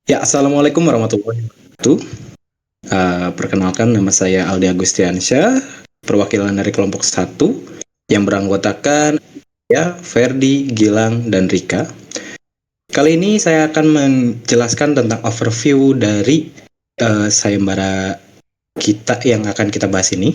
Ya, Assalamualaikum warahmatullahi wabarakatuh. Perkenalkan, nama saya Aldi Agustiansyah, perwakilan dari kelompok 1 yang beranggotakan ya, Ferdi, Gilang, dan Rika. Kali ini saya akan menjelaskan tentang overview dari sayembara kita yang akan kita bahas ini.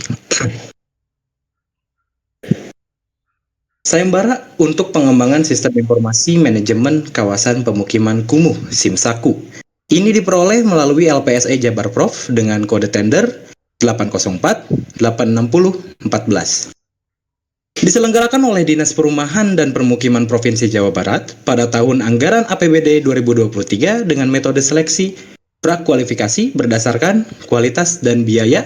Sayembara untuk pengembangan sistem informasi manajemen kawasan pemukiman kumuh (SIMSAKU). Ini diperoleh melalui LPSE Jabarprov dengan kode tender 804 860 14. Diselenggarakan oleh Dinas Perumahan dan Permukiman Provinsi Jawa Barat pada tahun anggaran APBD 2023 dengan metode seleksi prakualifikasi berdasarkan kualitas dan biaya.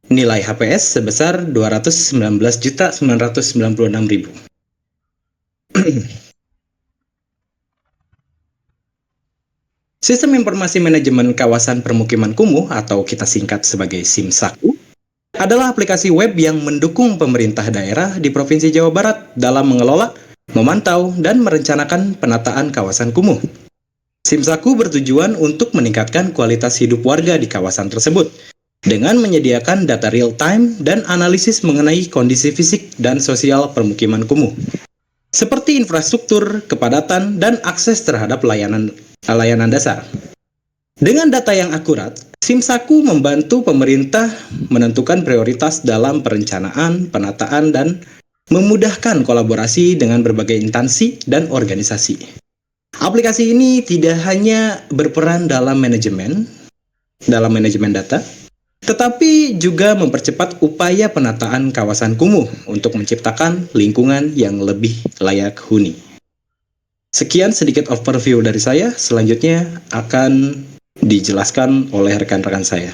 Nilai HPS sebesar 219.996.000. Sistem Informasi Manajemen Kawasan Permukiman Kumuh atau kita singkat sebagai SIMSAKU adalah aplikasi web yang mendukung pemerintah daerah di Provinsi Jawa Barat dalam mengelola, memantau, dan merencanakan penataan kawasan kumuh. SIMSAKU bertujuan untuk meningkatkan kualitas hidup warga di kawasan tersebut dengan menyediakan data real-time dan analisis mengenai kondisi fisik dan sosial permukiman kumuh, seperti infrastruktur, kepadatan, dan akses terhadap layanan dasar. Dengan data yang akurat, SIMSAKU membantu pemerintah menentukan prioritas dalam perencanaan, penataan, dan memudahkan kolaborasi dengan berbagai instansi dan organisasi. Aplikasi ini tidak hanya berperan dalam manajemen data, tetapi juga mempercepat upaya penataan kawasan kumuh untuk menciptakan lingkungan yang lebih layak huni. Sekian sedikit overview dari saya, selanjutnya akan dijelaskan oleh rekan-rekan saya.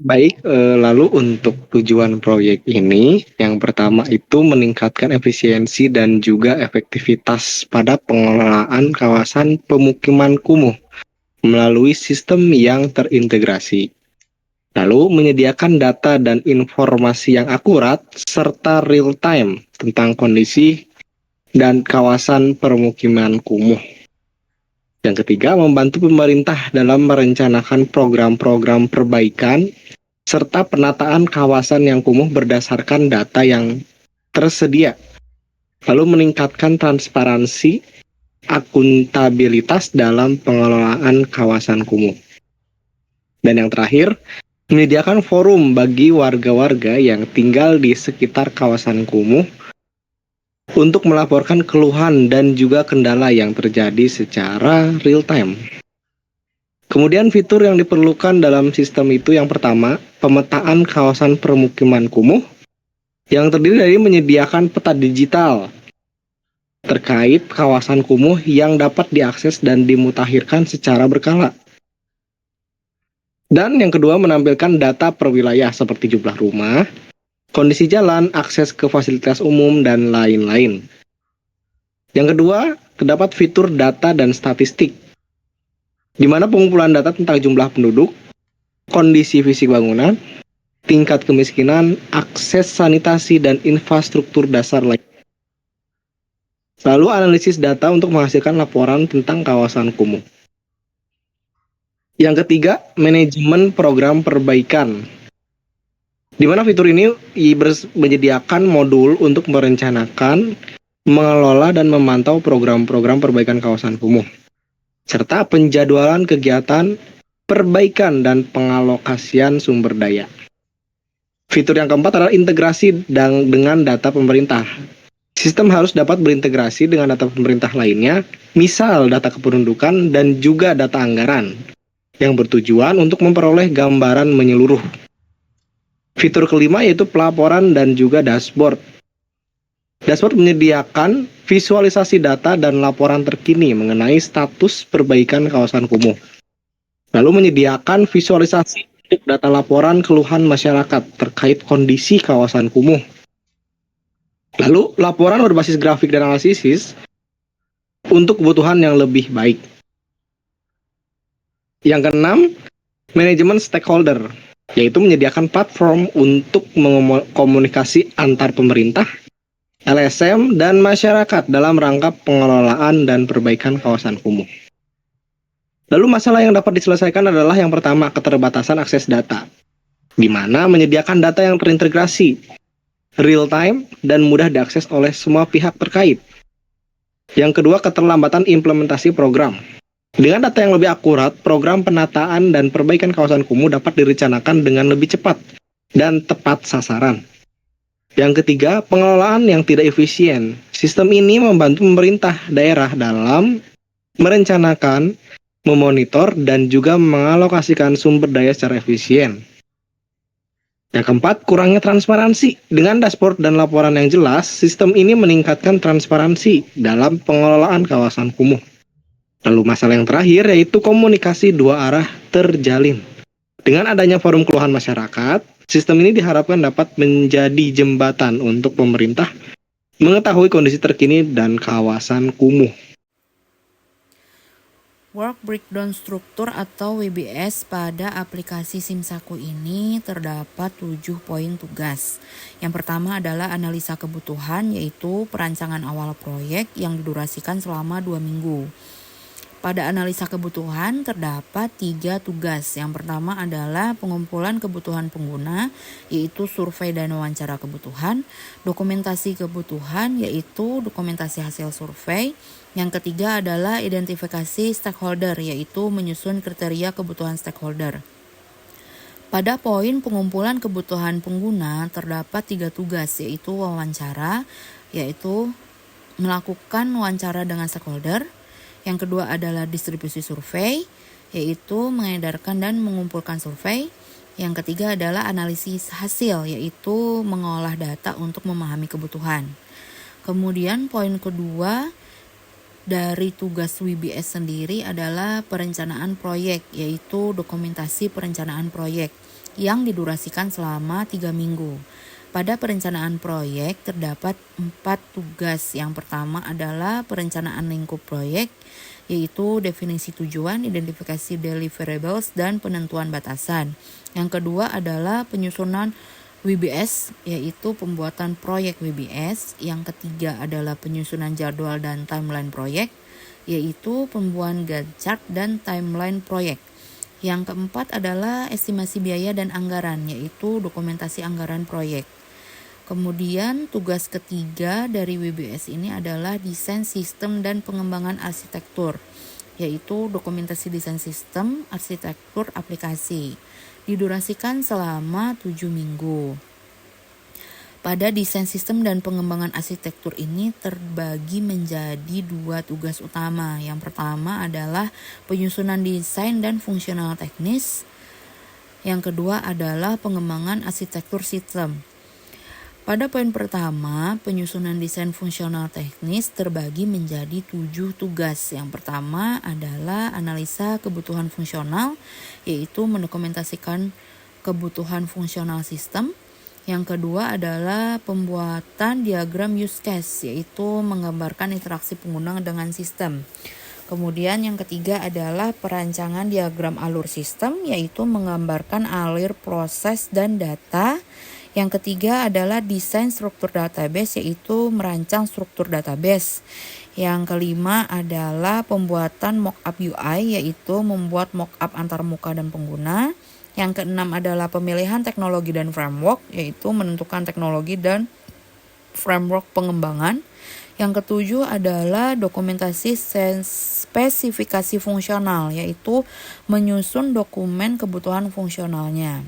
Baik, lalu untuk tujuan proyek ini, yang pertama itu meningkatkan efisiensi dan juga efektivitas pada pengelolaan kawasan pemukiman kumuh melalui sistem yang terintegrasi. Lalu menyediakan data dan informasi yang akurat serta real time tentang kondisi dan kawasan permukiman kumuh. Yang ketiga, membantu pemerintah dalam merencanakan program-program perbaikan serta penataan kawasan yang kumuh berdasarkan data yang tersedia. Lalu meningkatkan transparansi, akuntabilitas dalam pengelolaan kawasan kumuh. Dan yang terakhir, menyediakan forum bagi warga-warga yang tinggal di sekitar kawasan kumuh untuk melaporkan keluhan dan juga kendala yang terjadi secara real time. Kemudian fitur yang diperlukan dalam sistem itu yang pertama, pemetaan kawasan permukiman kumuh yang terdiri dari menyediakan peta digital terkait kawasan kumuh yang dapat diakses dan dimutakhirkan secara berkala. Dan yang kedua, menampilkan data per wilayah seperti jumlah rumah, kondisi jalan, akses ke fasilitas umum, dan lain-lain. Yang kedua, terdapat fitur data dan statistik, di mana pengumpulan data tentang jumlah penduduk, kondisi fisik bangunan, tingkat kemiskinan, akses sanitasi, dan infrastruktur dasar lain. Lalu analisis data untuk menghasilkan laporan tentang kawasan kumuh. Yang ketiga, manajemen program perbaikan, di mana fitur ini menyediakan modul untuk merencanakan, mengelola, dan memantau program-program perbaikan kawasan kumuh, serta penjadwalan kegiatan perbaikan dan pengalokasian sumber daya. Fitur yang keempat adalah integrasi dengan data pemerintah. Sistem harus dapat berintegrasi dengan data pemerintah lainnya, misal data kependudukan dan juga data anggaran, yang bertujuan untuk memperoleh gambaran menyeluruh. Fitur kelima yaitu pelaporan dan juga dashboard. Dashboard menyediakan visualisasi data dan laporan terkini mengenai status perbaikan kawasan kumuh. Lalu menyediakan visualisasi untuk data laporan keluhan masyarakat terkait kondisi kawasan kumuh. Lalu laporan berbasis grafik dan analisis untuk kebutuhan yang lebih baik. Yang keenam, manajemen stakeholder, yaitu menyediakan platform untuk komunikasi antar pemerintah, LSM, dan masyarakat dalam rangka pengelolaan dan perbaikan kawasan kumuh. Lalu masalah yang dapat diselesaikan adalah yang pertama, keterbatasan akses data, di mana menyediakan data yang terintegrasi, real time, dan mudah diakses oleh semua pihak terkait. Yang kedua, keterlambatan implementasi program. Dengan data yang lebih akurat, program penataan dan perbaikan kawasan kumuh dapat direncanakan dengan lebih cepat dan tepat sasaran. Yang ketiga, pengelolaan yang tidak efisien. Sistem ini membantu pemerintah daerah dalam merencanakan, memonitor, dan juga mengalokasikan sumber daya secara efisien. Yang keempat, kurangnya transparansi. Dengan dashboard dan laporan yang jelas, sistem ini meningkatkan transparansi dalam pengelolaan kawasan kumuh. Lalu masalah yang terakhir yaitu komunikasi dua arah terjalin. Dengan adanya forum keluhan masyarakat, sistem ini diharapkan dapat menjadi jembatan untuk pemerintah mengetahui kondisi terkini dan kawasan kumuh. Work breakdown struktur atau WBS pada aplikasi SimSaku ini terdapat 7 poin tugas. Yang pertama adalah analisa kebutuhan, yaitu perancangan awal proyek yang didurasikan selama 2 minggu. Pada analisa kebutuhan terdapat 3 tugas. Yang pertama adalah pengumpulan kebutuhan pengguna, yaitu survei dan wawancara kebutuhan. Dokumentasi kebutuhan, yaitu dokumentasi hasil survei. Yang ketiga adalah identifikasi stakeholder, yaitu menyusun kriteria kebutuhan stakeholder. Pada poin pengumpulan kebutuhan pengguna terdapat 3 tugas, yaitu wawancara, yaitu melakukan wawancara dengan stakeholder. Yang kedua adalah distribusi survei, yaitu mengedarkan dan mengumpulkan survei. Yang ketiga adalah analisis hasil, yaitu mengolah data untuk memahami kebutuhan. Kemudian poin kedua dari tugas WBS sendiri adalah perencanaan proyek, yaitu dokumentasi perencanaan proyek yang didurasikan selama 3 minggu. Pada perencanaan proyek terdapat 4 tugas. Yang pertama adalah perencanaan lingkup proyek, yaitu definisi tujuan, identifikasi deliverables, dan penentuan batasan. Yang kedua adalah penyusunan WBS, yaitu pembuatan proyek WBS. Yang ketiga adalah penyusunan jadwal dan timeline proyek, yaitu pembuatan Gantt chart dan timeline proyek. Yang keempat adalah estimasi biaya dan anggaran, yaitu dokumentasi anggaran proyek. Kemudian tugas ketiga dari WBS ini adalah desain sistem dan pengembangan arsitektur, yaitu dokumentasi desain sistem, arsitektur aplikasi. Didurasikan selama 7 minggu. Pada desain sistem dan pengembangan arsitektur ini terbagi menjadi 2 tugas utama. Yang pertama adalah penyusunan desain dan fungsional teknis. Yang kedua adalah pengembangan arsitektur sistem. Pada poin pertama, penyusunan desain fungsional teknis terbagi menjadi 7 tugas. Yang pertama adalah analisa kebutuhan fungsional, yaitu mendokumentasikan kebutuhan fungsional sistem. Yang kedua adalah pembuatan diagram use case, yaitu menggambarkan interaksi pengguna dengan sistem. Kemudian yang ketiga adalah perancangan diagram alur sistem, yaitu menggambarkan alur proses dan data. Yang ketiga adalah desain struktur database, yaitu merancang struktur database. Yang kelima adalah pembuatan mockup UI, yaitu membuat mockup antar muka dan pengguna. Yang keenam adalah pemilihan teknologi dan framework, yaitu menentukan teknologi dan framework pengembangan. Yang ketujuh adalah dokumentasi spesifikasi fungsional, yaitu menyusun dokumen kebutuhan fungsionalnya.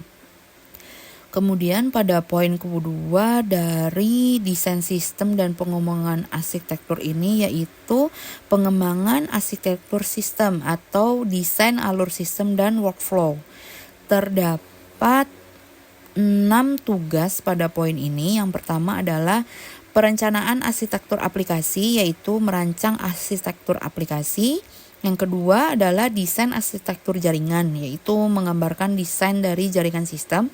Kemudian pada poin kedua dari desain sistem dan pengembangan arsitektur ini yaitu pengembangan arsitektur sistem atau desain alur sistem dan workflow. Terdapat 6 tugas pada poin ini. Yang pertama adalah perencanaan arsitektur aplikasi, yaitu merancang arsitektur aplikasi. Yang kedua adalah desain arsitektur jaringan, yaitu menggambarkan desain dari jaringan sistem.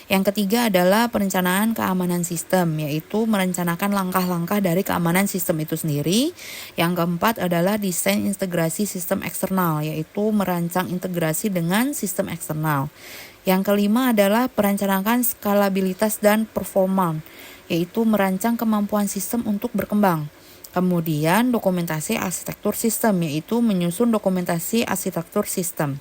Yang ketiga adalah perencanaan keamanan sistem, yaitu merencanakan langkah-langkah dari keamanan sistem itu sendiri. Yang keempat adalah desain integrasi sistem eksternal, yaitu merancang integrasi dengan sistem eksternal. Yang kelima adalah perencanaan skalabilitas dan performa, yaitu merancang kemampuan sistem untuk berkembang. Kemudian dokumentasi arsitektur sistem, yaitu menyusun dokumentasi arsitektur sistem.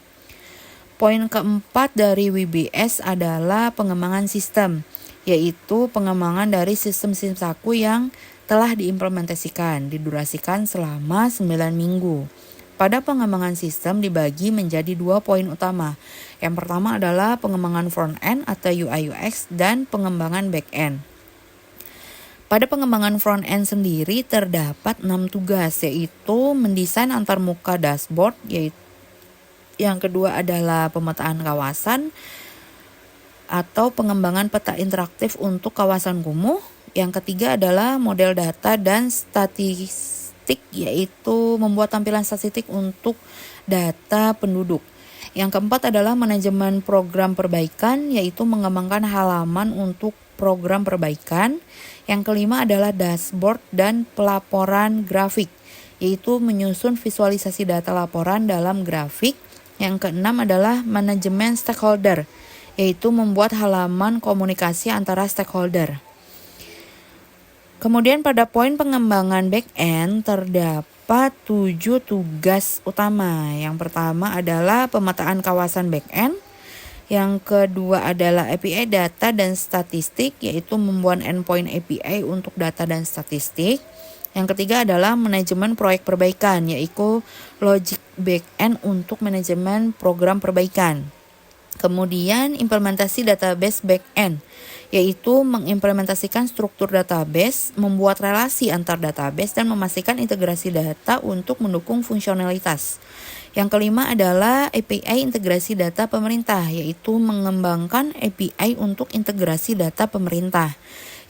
Poin keempat dari WBS adalah pengembangan sistem, yaitu pengembangan dari sistem SIMSAKU yang telah diimplementasikan, didurasikan selama 9 minggu. Pada pengembangan sistem dibagi menjadi 2 poin utama. Yang pertama adalah pengembangan front-end atau UI/UX dan pengembangan back-end. Pada pengembangan front-end sendiri terdapat 6 tugas, yaitu mendesain antarmuka dashboard, yaitu yang kedua adalah pemetaan kawasan atau pengembangan peta interaktif untuk kawasan kumuh. Yang ketiga adalah model data dan statistik, yaitu membuat tampilan statistik untuk data penduduk. Yang keempat adalah manajemen program perbaikan, yaitu mengembangkan halaman untuk program perbaikan. Yang kelima adalah dashboard dan pelaporan grafik, yaitu menyusun visualisasi data laporan dalam grafik. Yang keenam adalah manajemen stakeholder, yaitu membuat halaman komunikasi antara stakeholder. Kemudian pada poin pengembangan back-end terdapat 7 tugas utama. Yang pertama adalah pemetaan kawasan back-end. Yang kedua adalah API data dan statistik, yaitu membuat endpoint API untuk data dan statistik. Yang ketiga adalah manajemen proyek perbaikan, yaitu logic back-end untuk manajemen program perbaikan. Kemudian implementasi database back-end, yaitu mengimplementasikan struktur database, membuat relasi antar database, dan memastikan integrasi data untuk mendukung fungsionalitas. Yang kelima adalah API integrasi data pemerintah, yaitu mengembangkan API untuk integrasi data pemerintah.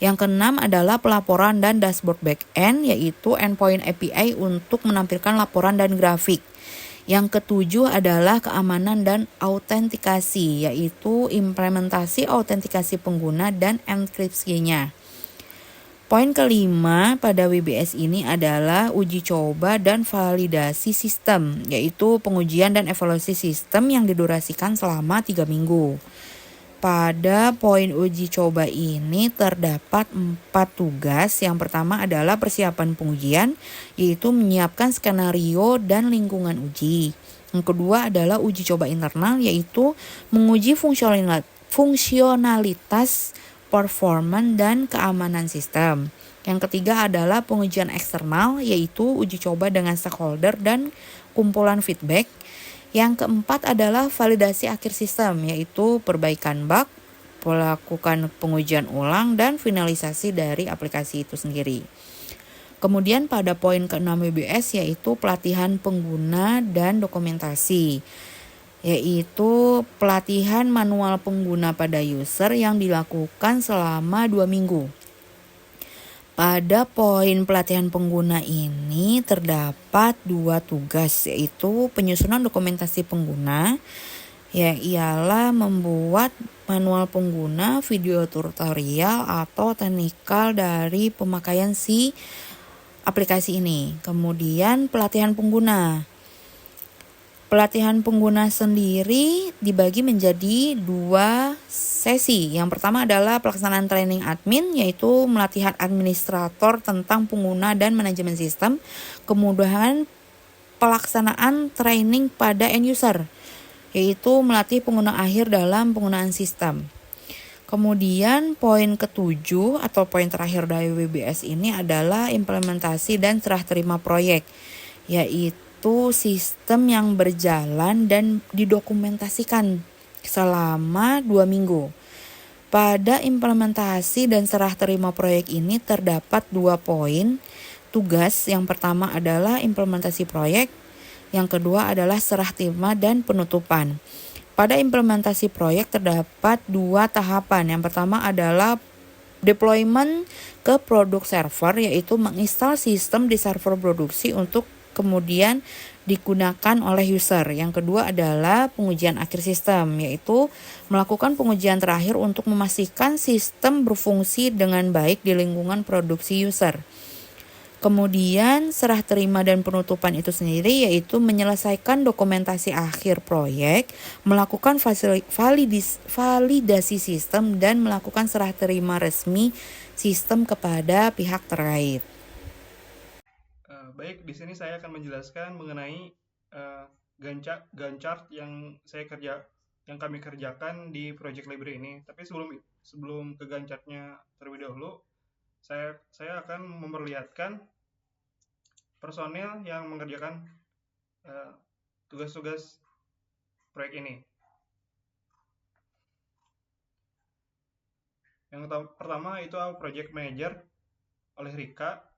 Yang keenam adalah pelaporan dan dashboard back-end, yaitu endpoint API untuk menampilkan laporan dan grafik. Yang ketujuh adalah keamanan dan autentikasi, yaitu implementasi autentikasi pengguna dan enkripsinya. Poin kelima pada WBS ini adalah uji coba dan validasi sistem, yaitu pengujian dan evaluasi sistem yang didurasikan selama 3 minggu. Pada poin uji coba ini terdapat 4 tugas. Yang pertama adalah persiapan pengujian, yaitu menyiapkan skenario dan lingkungan uji. Yang kedua adalah uji coba internal, yaitu menguji fungsionalitas, performance, dan keamanan sistem. Yang ketiga adalah pengujian eksternal, yaitu uji coba dengan stakeholder dan kumpulan feedback. Yang keempat adalah validasi akhir sistem, yaitu perbaikan bug, melakukan pengujian ulang, dan finalisasi dari aplikasi itu sendiri. Kemudian pada poin ke-6 WBS yaitu pelatihan pengguna dan dokumentasi, yaitu pelatihan manual pengguna pada user yang dilakukan selama 2 minggu. Pada poin pelatihan pengguna ini terdapat 2 tugas, yaitu penyusunan dokumentasi pengguna, ialah membuat manual pengguna, video tutorial atau teknikal dari pemakaian si aplikasi ini. Kemudian pelatihan pengguna. Pelatihan pengguna sendiri dibagi menjadi 2 sesi. Yang pertama adalah pelaksanaan training admin, yaitu melatih administrator tentang pengguna dan manajemen sistem. Kemudian pelaksanaan training pada end user, yaitu melatih pengguna akhir dalam penggunaan sistem. Kemudian poin ke-7 atau poin terakhir dari WBS ini adalah implementasi dan serah terima proyek, yaitu sistem yang berjalan dan didokumentasikan selama 2 minggu. Pada implementasi dan serah terima proyek ini terdapat 2 poin tugas. Yang pertama adalah implementasi proyek, yang kedua adalah serah terima dan penutupan. Pada implementasi proyek terdapat 2 tahapan. Yang pertama adalah deployment ke produk server, yaitu menginstal sistem di server produksi untuk kemudian digunakan oleh user. Yang kedua adalah pengujian akhir sistem, yaitu melakukan pengujian terakhir untuk memastikan sistem berfungsi dengan baik di lingkungan produksi user. Kemudian serah terima dan penutupan itu sendiri yaitu menyelesaikan dokumentasi akhir proyek, melakukan validasi sistem, dan melakukan serah terima resmi sistem kepada pihak terkait. Baik, di sini saya akan menjelaskan mengenai Gantt chart yang kami kerjakan di Project Library ini. Tapi sebelum ke Gantt chart-nya terlebih dahulu, saya akan memperlihatkan personil yang mengerjakan tugas-tugas proyek ini. Yang pertama itu Project Manager oleh Rika,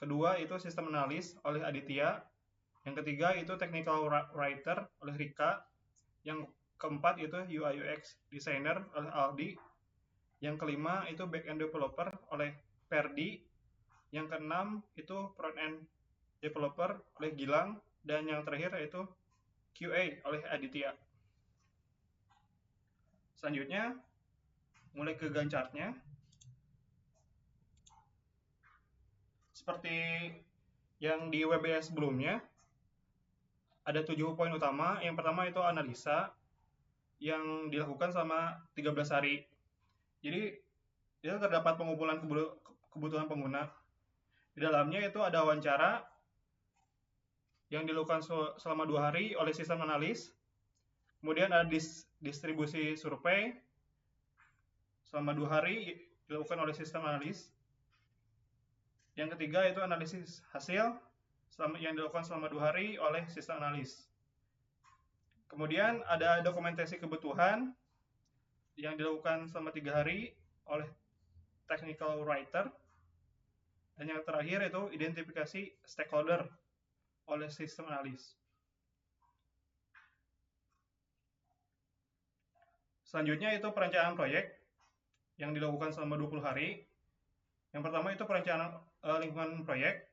kedua itu Sistem Analis oleh Aditya, yang ketiga itu Technical Writer oleh Rika, yang keempat itu UI UX Designer oleh Aldi, yang kelima itu Backend Developer oleh Ferdi, yang keenam itu Frontend Developer oleh Gilang, dan yang terakhir yaitu QA oleh Aditya. Selanjutnya, mulai ke Gantt chart-nya. Seperti yang di WBS sebelumnya, ada 7 poin utama. Yang pertama itu analisa yang dilakukan selama 13 hari. Jadi, itu terdapat pengumpulan kebutuhan pengguna. Di dalamnya itu ada wawancara yang dilakukan selama 2 hari oleh sistem analis. Kemudian ada distribusi survei selama 2 hari dilakukan oleh sistem analis. Yang ketiga itu analisis hasil yang dilakukan selama 2 hari oleh sistem analis. Kemudian ada dokumentasi kebutuhan yang dilakukan selama 3 hari oleh technical writer. Dan yang terakhir itu identifikasi stakeholder oleh sistem analis. Selanjutnya itu perencanaan proyek yang dilakukan selama 20 hari. Yang pertama itu perencanaan lingkungan proyek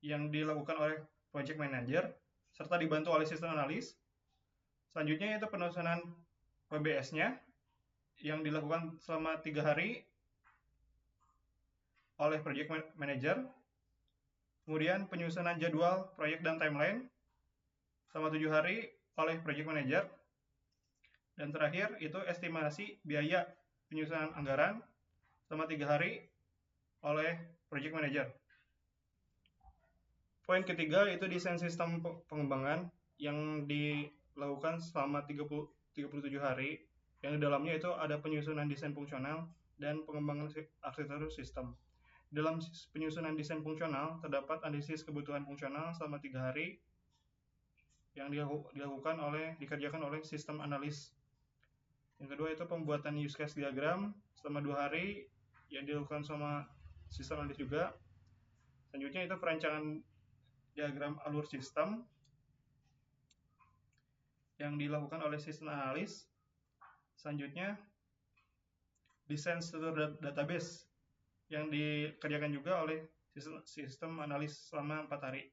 yang dilakukan oleh project manager serta dibantu oleh sistem analis. Selanjutnya itu penyusunan WBS-nya yang dilakukan selama 3 hari oleh project manager. Kemudian penyusunan jadwal proyek dan timeline selama 7 hari oleh project manager. Dan terakhir itu estimasi biaya penyusunan anggaran selama 3 hari oleh project manager. Poin ketiga itu desain sistem pengembangan yang dilakukan selama 37 hari, yang di dalamnya itu ada penyusunan desain fungsional dan pengembangan arsitektur sistem. Dalam penyusunan desain fungsional terdapat analisis kebutuhan fungsional selama 3 hari yang dikerjakan oleh sistem analis. Yang kedua itu pembuatan use case diagram selama 2 hari yang dilakukan sama sistem analis juga. Selanjutnya itu perancangan diagram alur sistem yang dilakukan oleh sistem analis. Selanjutnya desain struktur database yang dikerjakan juga oleh sistem analis selama 4 hari.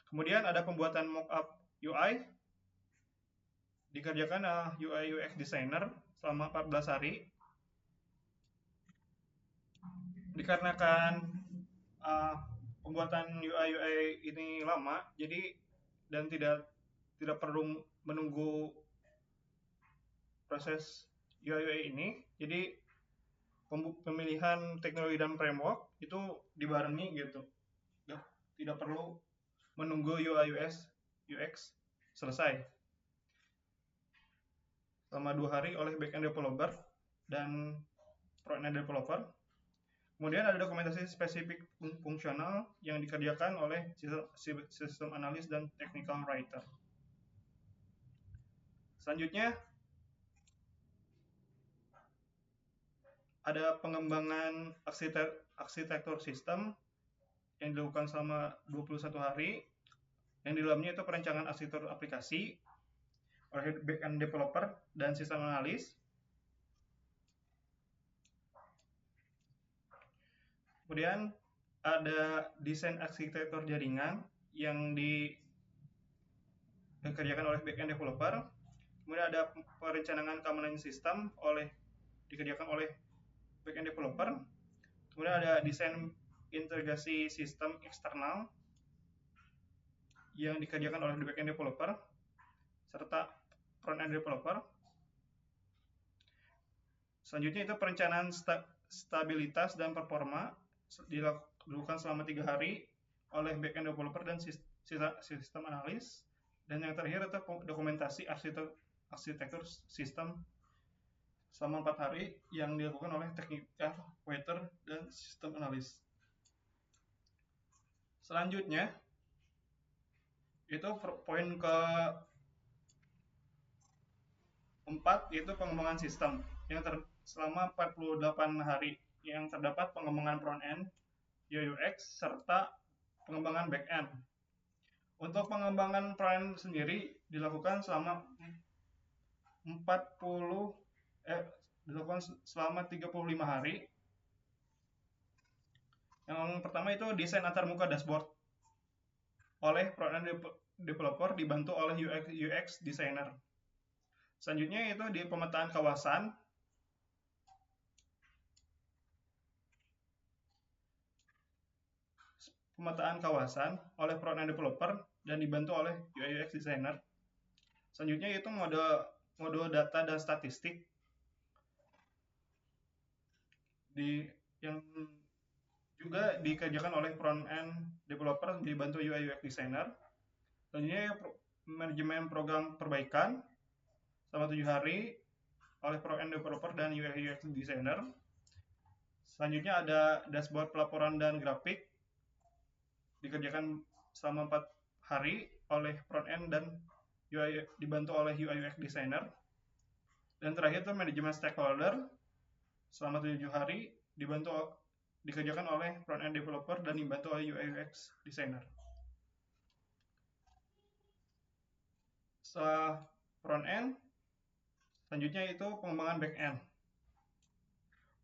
Kemudian ada pembuatan mockup UI dikerjakan UI UX designer selama 14 hari. Dikarenakan pembuatan UI ini lama, jadi dan tidak perlu menunggu proses UI ini, jadi pemilihan teknologi dan framework itu dibarengi gitu. Tidak perlu menunggu UI UX selesai. Selama 2 hari oleh backend developer dan frontend developer. Kemudian ada dokumentasi spesifik fungsional yang dikerjakan oleh sistem analis dan technical writer. Selanjutnya ada pengembangan arsitektur sistem yang dilakukan selama 21 hari, yang di dalamnya itu perancangan arsitektur aplikasi oleh backend developer dan sistem analis. Kemudian ada desain arsitektur jaringan yang dikerjakan oleh backend developer. Kemudian ada perencanaan keamanan sistem dikerjakan oleh backend developer. Kemudian ada desain integrasi sistem eksternal yang dikerjakan oleh backend developer serta front-end developer. Selanjutnya itu perencanaan stabilitas dan performa dilakukan selama 3 hari oleh backend developer dan sistem analis. Dan yang terakhir itu dokumentasi arsitektur sistem selama 4 hari yang dilakukan oleh technical writer dan sistem analis. Selanjutnya, itu poin ke-4 yaitu pengembangan sistem yang selama 48 hari yang terdapat pengembangan front-end, UI/UX, serta pengembangan back-end. Untuk pengembangan front-end sendiri dilakukan selama 35 hari. Yang pertama itu desain antarmuka dashboard oleh front-end developer dibantu oleh UX designer. Selanjutnya itu di pemetaan kawasan. Pemetaan kawasan oleh front-end developer dan dibantu oleh UI/UX designer. Selanjutnya itu mode data dan statistik yang juga dikerjakan oleh front-end developer dibantu UI/UX designer. Selanjutnya manajemen program perbaikan selama 7 hari oleh front-end developer dan UI/UX designer. Selanjutnya ada dashboard pelaporan dan grafik dikerjakan selama 4 hari oleh front-end dan dibantu oleh UI/UX designer. Dan terakhir itu manajemen stakeholder selama 7 hari dikerjakan oleh front-end developer dan dibantu oleh UI/UX designer. Setelah front-end, selanjutnya itu pengembangan back-end.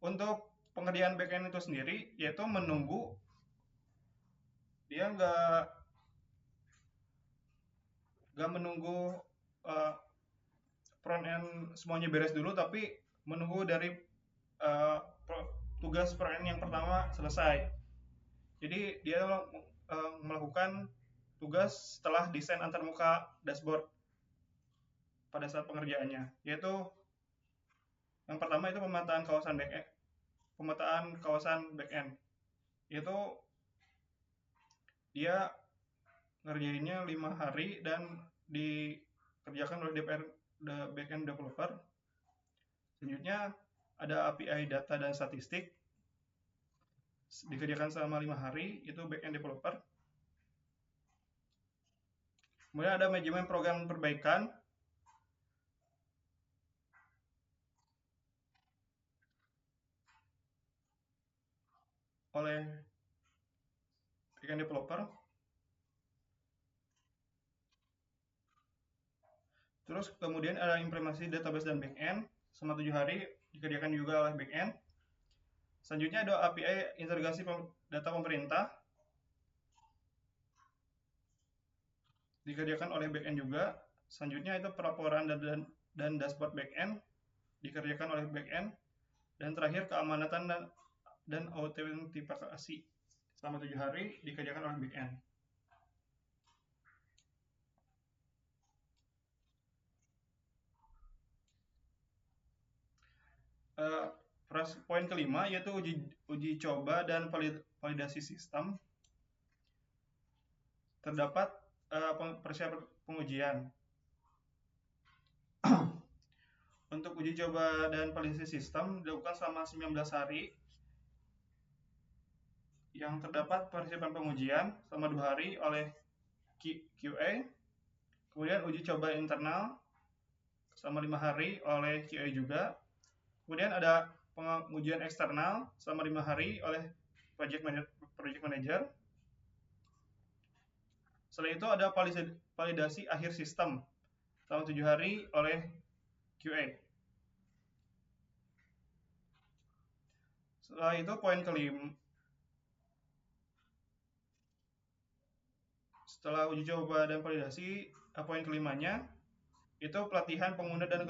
Untuk pengerjaan back-end itu sendiri, yaitu menunggu dia nggak menunggu front-end semuanya beres dulu, tapi menunggu dari tugas front-end yang pertama selesai. Jadi dia melakukan tugas setelah desain antarmuka dashboard pada saat pengerjaannya, yaitu yang pertama itu pemetaan kawasan back-end. Yaitu dia ngerjainnya 5 hari dan dikerjakan oleh back-end developer. Selanjutnya ada API data dan statistik dikerjakan selama 5 hari, itu back-end developer. Kemudian ada manajemen program perbaikan oleh back-end developer. Terus kemudian ada implementasi database dan back-end selama 7 hari dikerjakan juga oleh back-end. Selanjutnya ada API integrasi data pemerintah dikerjakan oleh back-end juga. Selanjutnya itu pelaporan dan dashboard back-end dikerjakan oleh back-end. Dan terakhir keamanan dan autentikasi selama 7 hari dikerjakan oleh back-end. Poin kelima yaitu uji coba dan validasi sistem. Terdapat persiapan pengujian. Untuk uji coba dan validasi sistem dilakukan selama 19 hari. Yang terdapat persiapan pengujian selama 2 hari oleh QA. Kemudian uji coba internal selama 5 hari oleh QA juga. Kemudian ada pengujian eksternal selama 5 hari oleh project manager. Setelah itu ada validasi akhir sistem selama 7 hari oleh QA. Setelah itu poin kelima. Setelah uji coba dan validasi, poin kelimanya itu pelatihan pengguna dan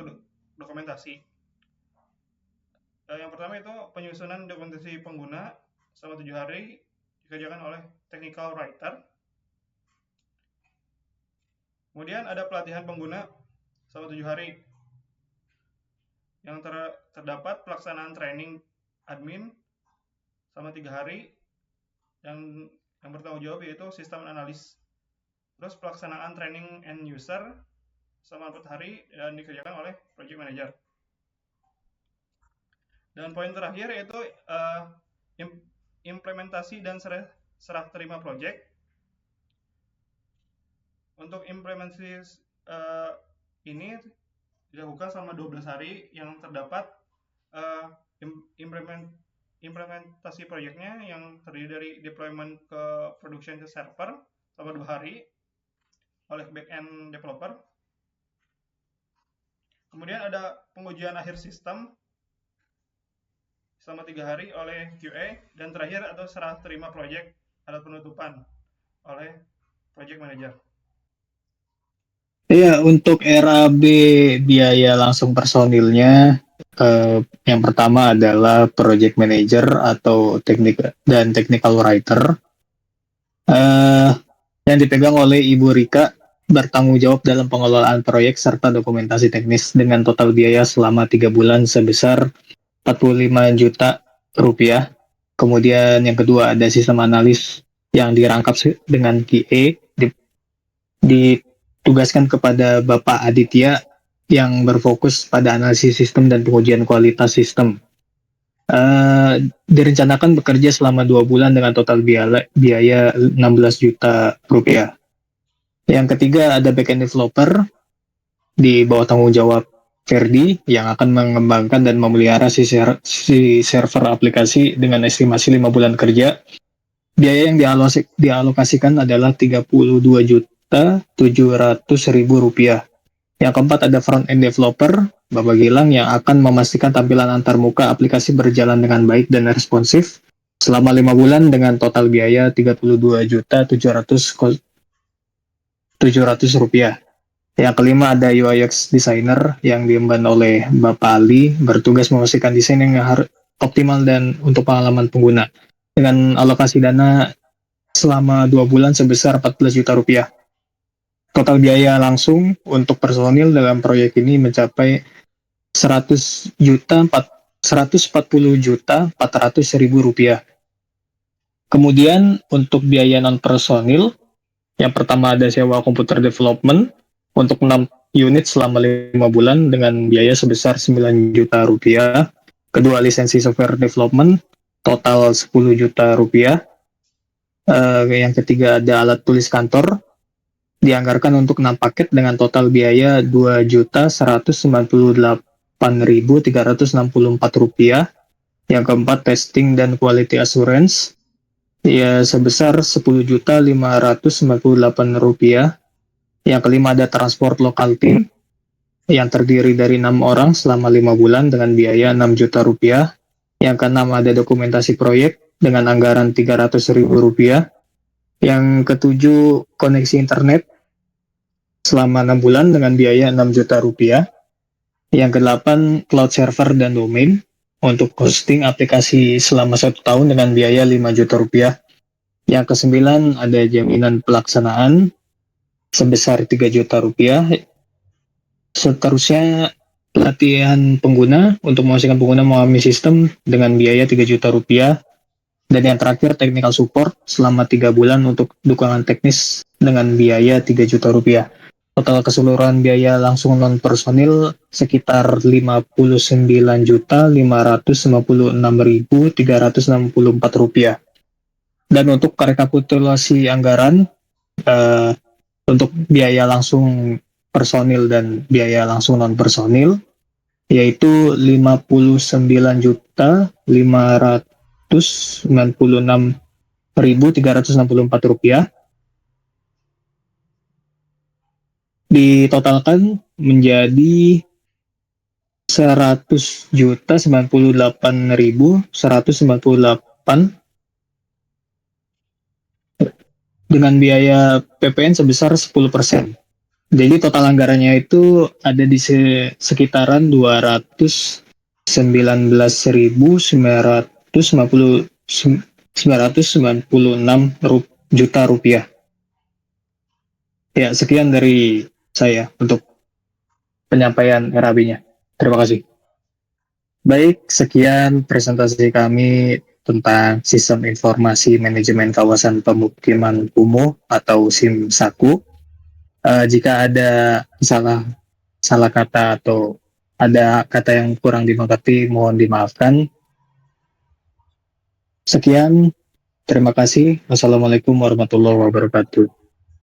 dokumentasi. Yang pertama itu penyusunan dokumentasi pengguna selama 7 hari dikerjakan oleh technical writer. Kemudian ada pelatihan pengguna selama 7 hari. Yang terdapat pelaksanaan training admin selama 3 hari. Dan yang bertanggung jawab yaitu sistem analis. Terus pelaksanaan training end user selama 4 hari dan dikerjakan oleh project manager. Dan poin terakhir yaitu implementasi dan serah terima project. Untuk implementasi ini dilakukan selama 12 hari yang terdapat implementasi proyeknya yang terdiri dari deployment ke production ke server selama 2 hari oleh backend developer. Kemudian ada pengujian akhir sistem selama 3 hari oleh QA, dan terakhir atau serah terima proyek atau penutupan oleh project manager. Iya, untuk RAB biaya langsung personilnya, yang pertama adalah project manager atau technical writer, yang dipegang oleh Ibu Rika, bertanggung jawab dalam pengelolaan proyek serta dokumentasi teknis dengan total biaya selama 3 bulan sebesar 45 juta rupiah. Kemudian yang kedua ada sistem analis yang dirangkap dengan QA, ditugaskan kepada Bapak Aditya yang berfokus pada analisis sistem dan pengujian kualitas sistem. Direncanakan bekerja selama 2 bulan dengan total biaya 16 juta rupiah. Yang ketiga ada backend developer di bawah tanggung jawab Ferdi yang akan mengembangkan dan memelihara si server aplikasi dengan estimasi 5 bulan kerja. Biaya yang dialokasikan adalah 32.700.000 rupiah. Yang keempat ada front-end developer, Bapak Gilang, yang akan memastikan tampilan antarmuka aplikasi berjalan dengan baik dan responsif selama 5 bulan dengan total biaya 32.700.000 rupiah. Yang kelima ada UI/UX designer yang diemban oleh Bapak Ali, bertugas memastikan desain yang optimal dan untuk pengalaman pengguna dengan alokasi dana selama 2 bulan sebesar 14 juta rupiah. Total biaya langsung untuk personil dalam proyek ini mencapai 140 juta 400.000 rupiah. Kemudian untuk biaya non personil, yang pertama ada sewa komputer development untuk 6 unit selama 5 bulan dengan biaya sebesar 9 juta rupiah. Kedua, lisensi software development total 10 juta rupiah. Yang ketiga ada alat tulis kantor, dianggarkan untuk 6 paket dengan total biaya 2.198.364 rupiah. Yang keempat testing dan quality assurance ya sebesar 10.598 rupiah. Yang kelima ada transport lokal team yang terdiri dari 6 orang selama 5 bulan dengan biaya 6 juta rupiah. Yang keenam ada dokumentasi proyek dengan anggaran 300.000 rupiah. Yang ketujuh koneksi internet selama 6 bulan dengan biaya 6 juta rupiah. Yang kedelapan cloud server dan domain untuk hosting aplikasi selama 1 tahun dengan biaya 5 juta rupiah. Yang kesembilan ada jaminan pelaksanaan sebesar 3 juta rupiah. Seterusnya pelatihan pengguna untuk memastikan pengguna memahami sistem dengan biaya 3 juta rupiah. Dan yang terakhir technical support selama 3 bulan untuk dukungan teknis dengan biaya 3 juta rupiah. Total keseluruhan biaya langsung non personil sekitar 59.556.364 rupiah. Dan untuk rekapitulasi anggaran untuk biaya langsung personil dan biaya langsung non personil yaitu 59.596.364 rupiah, ditotalkan menjadi 100.098.198 dengan biaya PPN sebesar 10%. Jadi total anggarannya itu ada di sekitaran 219.996 juta rupiah. Ya, sekian dari saya untuk penyampaian RAB-nya. Terima kasih. Baik, sekian presentasi kami tentang Sistem Informasi Manajemen Kawasan Pemukiman Kumuh atau SIMSAKU. Jika ada salah kata atau ada kata yang kurang dimengerti, mohon dimaafkan. Sekian, terima kasih. Wassalamualaikum warahmatullahi wabarakatuh.